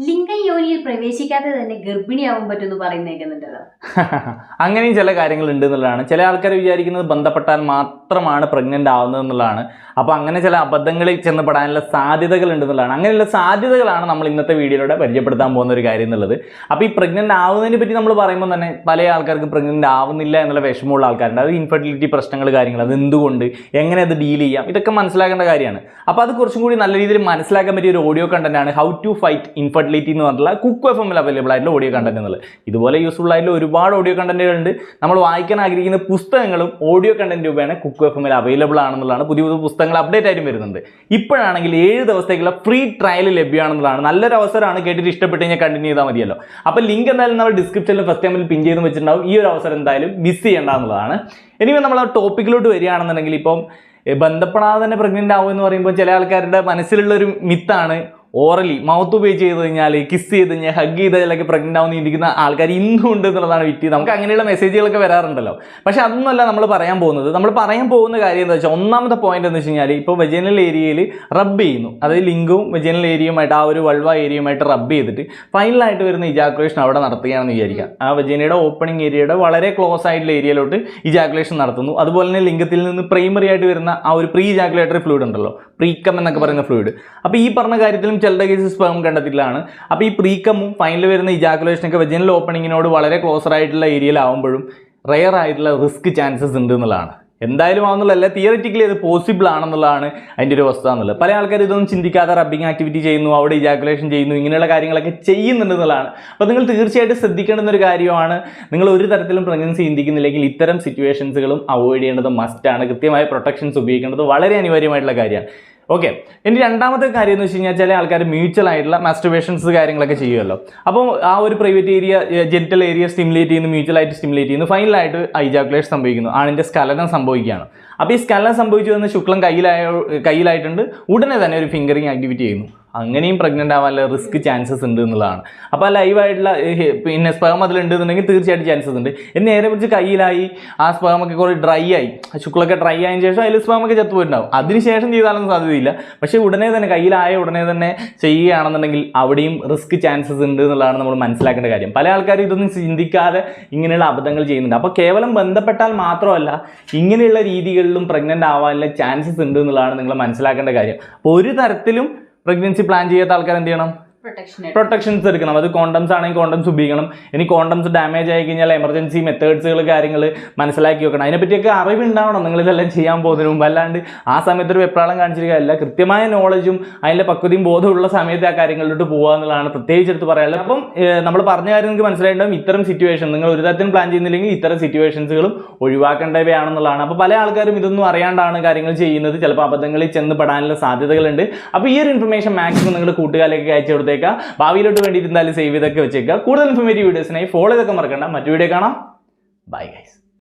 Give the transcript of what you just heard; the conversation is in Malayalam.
ലിംഗയോനിയിൽ പ്രവേശിക്കാതെ തന്നെ ഗർഭിണിയാവാൻ പറ്റുമെന്ന് പറയുന്നേക്കുന്നുണ്ടല്ലോ. അങ്ങനെയും ചില കാര്യങ്ങൾ ഉണ്ട് എന്നുള്ളതാണ്. ചില ആൾക്കാർ വിചാരിക്കുന്നത് ബന്ധപ്പെട്ടാൽ മാത്രമാണ് പ്രഗ്നന്റ് ആവുന്നത് എന്നുള്ളതാണ്. അപ്പോൾ അങ്ങനെ ചില അബദ്ധങ്ങളിൽ ചെന്ന് പെടാനുള്ള സാധ്യതകൾ ഉണ്ട് എന്നുള്ളതാണ്. അങ്ങനെയുള്ള സാധ്യതകളാണ് നമ്മൾ ഇന്നത്തെ വീഡിയോയിലൂടെ പരിചയപ്പെടുത്താൻ പോകുന്ന ഒരു കാര്യം എന്നുള്ളത്. അപ്പോൾ ഈ പ്രഗ്നന്റ് ആവുന്നതിനെ പറ്റി നമ്മൾ പറയുമ്പോൾ തന്നെ പല ആൾക്കാർക്ക് പ്രഗ്നന്റ് ആവുന്നില്ല എന്നുള്ള വിഷമമുള്ള ആൾക്കാരുണ്ട്. അത് ഇൻഫെർട്ടിലിറ്റി പ്രശ്നങ്ങൾ, കാര്യങ്ങൾ, അത് എന്തുകൊണ്ട്, എങ്ങനെ അത് ഡീൽ ചെയ്യാം, ഇതൊക്കെ മനസ്സിലാക്കേണ്ട കാര്യമാണ്. അപ്പോൾ അത് കുറച്ചും കൂടി നല്ല രീതിയിൽ മനസ്സിലാക്കാൻ പറ്റിയ ഒരു ഓഡിയോ കണ്ടന്റ് ആണ് ഹൗ ടു ഫൈറ്റ് ഇൻഫെർട്ടിലിറ്റി എന്ന് പറഞ്ഞിട്ടുള്ള കുക്ക് എഫ്എമ്മിൽ അവൈലബിൾ ആയിട്ടുള്ള ഓഡിയോ കണ്ടന്റ് എന്നുള്ളത്. ഇതുപോലെ യൂസ്ഫുൾ ആയിട്ടുള്ള ഒരുപാട് ഓഡിയോ കണ്ടന്റുകൾ ഉണ്ട്. നമ്മൾ വായിക്കാൻ ആഗ്രഹിക്കുന്ന പുസ്തകങ്ങളും ഓഡിയോ കണ്ടന്റ് രൂപയാണ് കുക്ക് എഫ്എമ്മിൽ അവൈലബിൾ ആണെന്നുള്ളതാണ്. പുതിയ പുതിയ പുസ്തകങ്ങൾ അപ്ഡേറ്റ് ആയിട്ടും വരുന്നുണ്ട്. ഇപ്പോഴാണെങ്കിൽ 7 ദിവസത്തേക്കുള്ള ഫ്രീ ട്രയൽ ലഭ്യമാണെന്നുള്ളതാണ്. നല്ലൊരു അവസരമാണ്. കേട്ടിട്ട് ഇഷ്ടപ്പെട്ട് കഴിഞ്ഞാൽ കണ്ടിന്യൂ ചെയ്താൽ മതിയല്ലോ. അപ്പോൾ ലിങ്ക് എന്തായാലും നമ്മൾ ഡിസ്ക്രിപ്ഷനിൽ ഫസ്റ്റ് ടൈമിൽ പിൻ ചെയ്ത് വെച്ചിട്ടുണ്ടാവും. ഈ ഒരു അവസരം എന്തായാലും മിസ് ചെയ്യേണ്ട എന്നുള്ളതാണ്. ഇനി നമ്മൾ ആ ടോപ്പിക്കിലോട്ട് വരികയാണെന്നുണ്ടെങ്കിൽ ഇപ്പം ബന്ധപ്പെടാതെ തന്നെ പ്രഗ്നന്റ് ആവും എന്ന് പറയുമ്പോൾ ചില ആൾക്കാരുടെ മനസ്സിലുള്ള ഒരു മിത്താണ് ഓറലി മൗത്ത് ഉപയോഗിച്ച് ചെയ്ത് കഴിഞ്ഞാൽ, കിസ് ചെയ്ത് കഴിഞ്ഞാൽ, ഹഗ് ചെയ്ത് കഴിഞ്ഞാൽ പ്രഗ്നന്റ് ആവുന്ന ഇരിക്കുന്ന ആൾക്കാർ ഇന്നും ഉണ്ട് എന്നുള്ളതാണ് വിറ്റ്. നമുക്ക് അങ്ങനെയുള്ള മെസ്സേജുകളൊക്കെ വരാറുണ്ടല്ലോ. പക്ഷേ അതൊന്നുമല്ല നമ്മൾ പറയാൻ പോകുന്നത്. നമ്മൾ പറയാൻ പോകുന്ന കാര്യം എന്താ വെച്ചാൽ, ഒന്നാമത്തെ പോയിന്റ് എന്ന് വെച്ച് കഴിഞ്ഞാൽ, ഇപ്പോൾ വെജൈനൽ ഏരിയയിൽ റബ്ബ് ചെയ്യുന്നു. അതായത് ലിംഗവും വെജൈനൽ ഏരിയയുമായിട്ട് ആ ഒരു വൾവ ഏരിയയുമായിട്ട് റബ്ബ് ചെയ്തിട്ട് ഫൈനലായിട്ട് വരുന്ന ഇജാക്കുലേഷൻ അവിടെ നടത്തുകയാണെന്ന് വിചാരിക്കാം. ആ വെജൈനയുടെ ഓപ്പണിംഗ് ഏരിയയുടെ വളരെ ക്ലോസ് ആയിട്ടുള്ള ഏരിയയിലോട്ട് ഇജാക്കുലേഷൻ നടത്തുന്നു. അതുപോലെ തന്നെ ലിംഗത്തിൽ നിന്ന് പ്രൈമറി ആയിട്ട് വരുന്ന ആ ഒരു പ്രീ ഇജാക്കുലേറ്ററി ഫ്ലൂയിഡ് ഉണ്ടല്ലോ, പ്രീക്കം എന്നൊക്കെ പറയുന്ന ഫ്ലൂയിഡ്. അപ്പോൾ ഈ പറഞ്ഞ കാര്യത്തിലും ചിലരുടെ കേസ് സ്പേം കണ്ടെത്തിയിട്ടാണ്. അപ്പോൾ ഈ പ്രീക്കമും ഫൈനൽ വരുന്ന ഇജാക്കുലേഷനൊക്കെ വെജൈനൽ ഓപ്പണിങ്ങിനോട് വളരെ ക്ലോസർ ആയിട്ടുള്ള ഏരിയയിലാവുമ്പോഴും റെയർ ആയിട്ടുള്ള റിസ്ക് ചാൻസസ് ഉണ്ട് എന്നുള്ളതാണ്. എന്തായാലും ആവുന്നുള്ളതല്ല, തിയറിറ്റിക്കലി അത് പോസിബിൾ ആണെന്നുള്ളതാണ് അതിൻ്റെ ഒരു വസ്തുത എന്നുള്ളത്. പല ആൾക്കാർ ഇതൊന്നും ചിന്തിക്കാതെ റബ്ബിങ് ആക്ടിവിറ്റി ചെയ്യുന്നു, അവിടെ ഇജാക്കുലേഷൻ ചെയ്യുന്നു, ഇങ്ങനെയുള്ള കാര്യങ്ങളൊക്കെ ചെയ്യുന്നുണ്ടെന്നുള്ളതാണ്. അപ്പോൾ നിങ്ങൾ തീർച്ചയായിട്ടും ശ്രദ്ധിക്കേണ്ടുന്ന ഒരു കാര്യമാണ്. നിങ്ങൾ ഒരു തരത്തിലും പ്രഗ്നൻസി ചിന്തിക്കുന്നില്ലെങ്കിൽ ഇത്തരം സിറ്റുവേഷൻസുകളും അവോയ്ഡ് ചെയ്യേണ്ടത് മസ്റ്റാണ്. കൃത്യമായ പ്രൊട്ടക്ഷൻസ് ഉപയോഗിക്കേണ്ടത് വളരെ അനിവാര്യമായിട്ടുള്ള കാര്യമാണ്. ഓക്കെ, ഇനി രണ്ടാമത്തെ കാര്യം എന്ന് വെച്ച് കഴിഞ്ഞാൽ, ചില ആൾക്കാർ മ്യൂച്വൽ ആയിട്ടുള്ള മാസ്റ്റർബേഷൻസ് കാര്യങ്ങളൊക്കെ ചെയ്യുമല്ലോ. അപ്പോൾ ആ ഒരു private area, genital area stimulate ചെയ്യുന്നു, മ്യൂച്വലായിട്ട് സ്റ്റിമുലേറ്റ് ചെയ്യുന്നു, ഫൈനലായിട്ട് ഐജാക്കുലേഷൻ സംഭവിക്കുന്നു, ആണിൻ്റെ സ്കലനം സംഭവിക്കുകയാണ്. അപ്പോൾ ഈ സ്കലനം സംഭവിച്ചു വന്ന് ശുക്ലം കയ്യിലായിട്ടുണ്ട്, ഉടനെ തന്നെ ഒരു ഫിംഗറിങ് ആക്ടിവിറ്റി ചെയ്യുന്നു. അങ്ങനെയും പ്രഗ്നൻ്റ് ആവാനുള്ള റിസ്ക് ചാൻസസ് ഉണ്ട് എന്നുള്ളതാണ്. അപ്പോൾ ആ ലൈവായിട്ടുള്ള പിന്നെ സ്പേം അതിലുണ്ട് എന്നുണ്ടെങ്കിൽ തീർച്ചയായിട്ടും ചാൻസസ് ഉണ്ട്. നേരെ പിടിച്ച് കയ്യിലായി ആ സ്പേമൊക്കെ കുറേ ഡ്രൈ ആയി, ശുക്ലമൊക്കെ ഡ്രൈ ആയതിനു ശേഷം അതിൽ സ്പേമൊക്കെ ചത്തുപോയിട്ടുണ്ടാവും. അതിനുശേഷം ചെയ്താലൊന്നും സാധ്യതയില്ല. പക്ഷേ ഉടനെ തന്നെ കയ്യിലായ ഉടനെ തന്നെ ചെയ്യുകയാണെന്നുണ്ടെങ്കിൽ അവിടെയും റിസ്ക് ചാൻസസ് ഉണ്ട് എന്നുള്ളതാണ് നമ്മൾ മനസ്സിലാക്കേണ്ട കാര്യം. പല ആൾക്കാരും ഇതൊന്നും ചിന്തിക്കാതെ ഇങ്ങനെയുള്ള അബദ്ധങ്ങൾ ചെയ്യുന്നുണ്ട്. അപ്പോൾ കേവലം ബന്ധപ്പെട്ടാൽ മാത്രമല്ല, ഇങ്ങനെയുള്ള രീതികളിലും പ്രഗ്നൻ്റ് ആവാനുള്ള ചാൻസസ് ഉണ്ട് എന്നുള്ളതാണ് നിങ്ങൾ മനസ്സിലാക്കേണ്ട കാര്യം. അപ്പോൾ ഒരു തരത്തിലും പ്രഗ്നൻസി പ്ലാൻ ചെയ്യാത്ത ആൾക്കാർ എന്ത് ചെയ്യണം? പ്രൊട്ടക്ഷൻസ് എടുക്കണം. അത് കോണ്ടംസ് ആണെങ്കിൽ കോണ്ടംസ് ഉപയോഗിക്കണം. ഇനി കോണ്ടംസ് ഡാമേജ് ആയി കഴിഞ്ഞാൽ എമർജൻസി മെത്തേഡ്സുകൾ കാര്യങ്ങൾ മനസ്സിലാക്കി വെക്കണം. അതിനെപ്പറ്റിയൊക്കെ അറിവുണ്ടാവണം നിങ്ങളിതെല്ലാം ചെയ്യാൻ പോകുന്നതിന് മുമ്പ്. അല്ലാണ്ട് ആ സമയത്ത് ഒരു വെപ്രാളം കാണിച്ചിരിക്കുകയല്ല. കൃത്യമായ നോളജും അതിൻ്റെ പക്വതയും ബോധമുള്ള സമയത്ത് ആ കാര്യങ്ങളിലോട്ട് പോകുക എന്നുള്ളതാണ് പ്രത്യേകിച്ച് എടുത്ത് പറയാനുള്ളത്. അപ്പം നമ്മൾ പറഞ്ഞ കാര്യം നിങ്ങൾക്ക് മനസ്സിലായിട്ടുണ്ടാവും. ഇത്തരം സിറ്റുവേഷൻ നിങ്ങൾ ഒരു തരത്തിലും പ്ലാൻ ചെയ്യുന്നില്ലെങ്കിൽ ഇത്തരം സിറ്റുവേഷൻസുകളും ഒഴിവാക്കേണ്ടവയാണെന്നുള്ളതാണ്. അപ്പോൾ പല ആൾക്കാരും ഇതൊന്നും അറിയാണ്ടാണ് കാര്യങ്ങൾ ചെയ്യുന്നത്. ചിലപ്പോൾ അബദ്ധങ്ങളിൽ ചെന്ന് പെടാനുള്ള സാധ്യതകളുണ്ട്. അപ്പോൾ ഈ ഒരു ഇൻഫർമേഷൻ മാക്സിമം നിങ്ങൾ കൂട്ടുകാരിലേക്ക് അയച്ചു കൊടുത്ത് ഭാവിയിലോട്ട് വേണ്ടിയിട്ട് എന്തായാലും സേവ് ചെയ്തൊക്കെ വെച്ചേക്കുക. കൂടുതൽ ഇൻഫോർമേറ്റീവ് വീഡിയോസിനായി ഫോളോ ചെയ്തൊക്കെ മറക്കണ്ട. മറ്റു വീഡിയോ കാണാം. Bye guys.